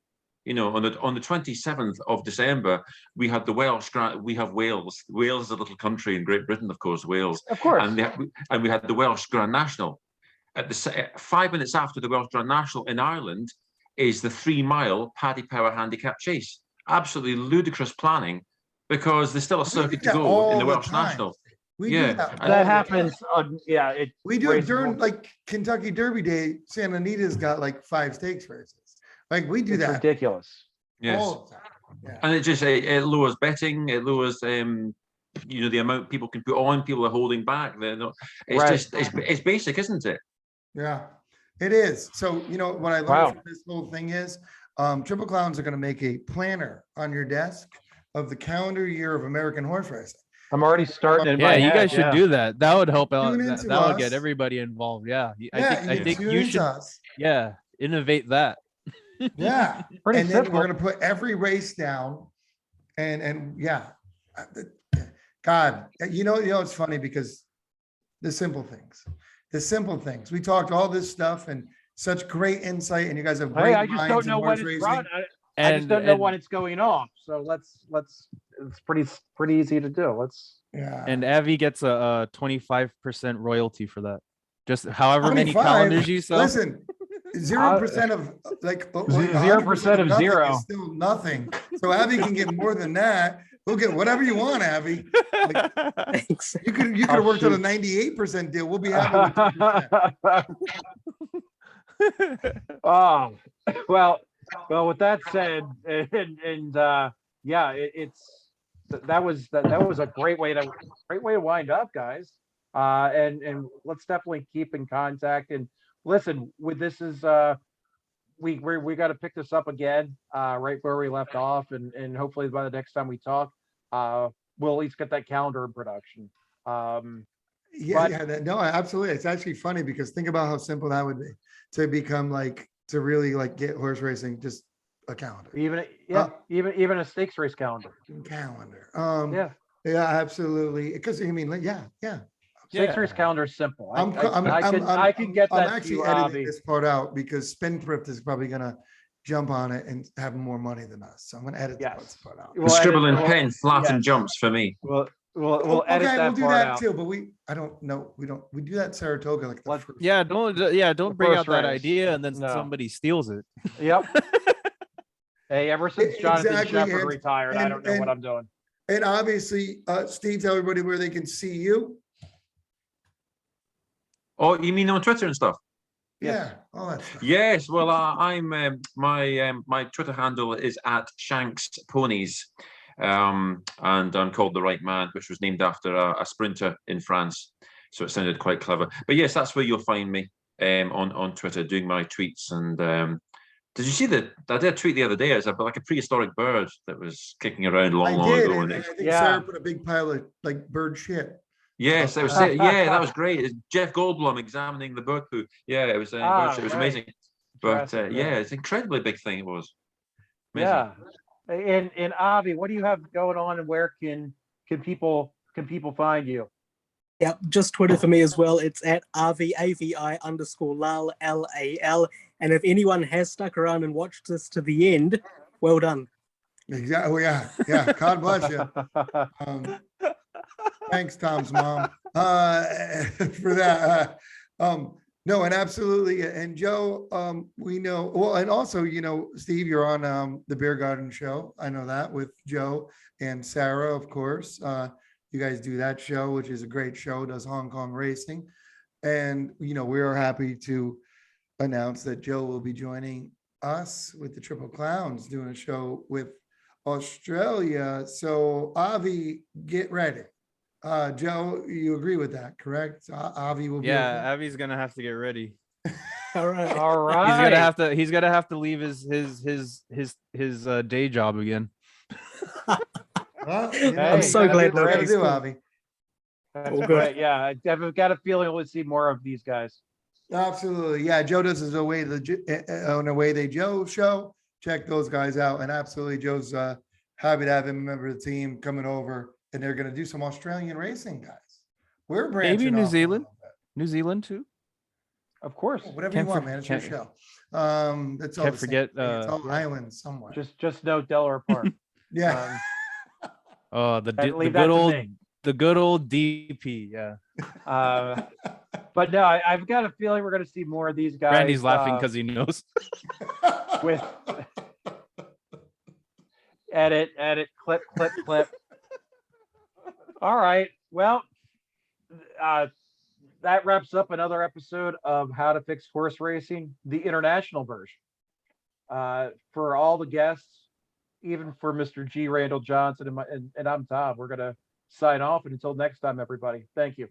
On the 27th of December, we had the Welsh. We have Wales. Wales is a little country in Great Britain, of course. Wales, Of course. and we had the Welsh Grand National. At the 5 minutes after the Welsh Grand National in Ireland is the 3-mile Paddy Power handicap chase. Absolutely ludicrous planning, because there's still a circuit to go in the Welsh National. We do that. That happens. We do it during like Kentucky Derby Day. Santa Anita's got like 5 stakes races. Like we do It's that. ridiculous. Yes. All the time. Yeah. And it lowers betting. It lowers the amount people can put on. People are holding back. They're not. It's Right. just it's basic, isn't it? Yeah, it is. So what I learned from this whole thing is Triple Clowns are going to make a planner on your desk of the calendar year of American horse racing. I'm already starting in Yeah, my you head, guys should do that. That would help out. Tune That, into that would get us. everybody involved. Yeah, I think you should. Us. Yeah, innovate that. Yeah, Pretty and then simple. we're going to put every race down, and yeah, God, it's funny because the simple things. We talked all this stuff and such great insight, and you guys have great Hey, I just minds don't in know when horse it's racing. I just don't know when it's going off. So let's. It's pretty easy to do. Yeah, And Avi gets a 25% royalty for that. Just however many 25? calendars you sell. Listen, 0% of like 0% of nothing zero. is still nothing. So Abby can get more than that. We'll get whatever you want, Abby. Like, Thanks. you could have worked on a 98% deal. We'll be happy with 10%. Oh, well, with that said, yeah, that was a great way to wind up, guys. And let's definitely keep in contact. And listen, with this is we got to pick this up again, right where we left off, and hopefully by the next time we talk, we'll at least get that calendar in production. No, absolutely. It's actually funny because think about how simple that would be to become to really get horse racing, just a calendar. Even a stakes race calendar. Yeah, absolutely. Because Stakes race calendar is simple. I can get that. I'm actually editing Avi. this part out because Spendthrift is probably gonna jump on it and have more money than us. So I'm gonna edit this part out. The scribble in pen, laughing jumps for me. We'll edit that. We'll do part that out. too. But we do that at Saratoga like the first. Yeah, don't bring out that race. idea and then No. somebody steals it. Yep. Hey, ever since Jonathan Exactly, Shepard and- retired, I don't know what I'm doing. And obviously, Steve, tell everybody where they can see you. Oh, you mean on Twitter and stuff? Yeah, all that stuff. Yes, well, I'm my Twitter handle is at Shanks Ponies, and I'm called the Right Man, which was named after a sprinter in France, so it sounded quite clever. But yes, that's where you'll find me on Twitter doing my tweets. And did you see that? I did a tweet the other day. It's like a prehistoric bird that was kicking around long ago. And I think Sarah put a big pile of bird shit. Yes, that was it. Yeah, that was great. It's Jeff Goldblum examining the bird poo. Yeah, it was amazing. But it's an incredibly big thing. It was. Amazing. Yeah, and Avi, what do you have going on, and where can people find you? Yeah, just Twitter for me as well. It's at RVAVI_LAL LAL. And if anyone has stuck around and watched this to the end, well done. Exactly. Oh, yeah. God bless you. Thanks, Tom's mom, for that. No, and absolutely. And Joe, we know, well, and also, Steve, you're on the Beer Garden show. I know that with Joe and Sarah, of course. You guys do that show, which is a great show, does Hong Kong racing. And, we are happy to announce that Joe will be joining us with the Triple Clowns doing a show with Australia. So Avi, get ready. Joe, you agree with that, correct? Avi will be. Yeah, Avi's gonna have to get ready. All right. He's gonna have to leave his day job again. Well, I'm so glad we're to gonna do, school. Avi. That's All good. great. Yeah, I've got a feeling we'll see more of these guys. Absolutely. Yeah, Joe does his Away on Away They Joe show. Check those guys out. And absolutely, Joe's happy to have him a member of the team coming over. And they're going to do some Australian racing, guys. We're branching Maybe New off a Zealand. little bit. New Zealand too. Of course. Whatever Can't you want, for- man. It's your can't- show. That's all can't the same forget, thing. It's all yeah. islands somewhere. Just note Delaware Park. Yeah. Oh, the Leave that to me. good old DP. Yeah. But no, I've got a feeling we're going to see more of these guys. Randy's laughing because he knows. with edit, clip. All right. Well, that wraps up another episode of How to Fix Horse Racing, the international version. For all the guests, even for Mr. G. Randall Johnson and I'm Todd, we're going to sign off. And until next time, everybody, thank you.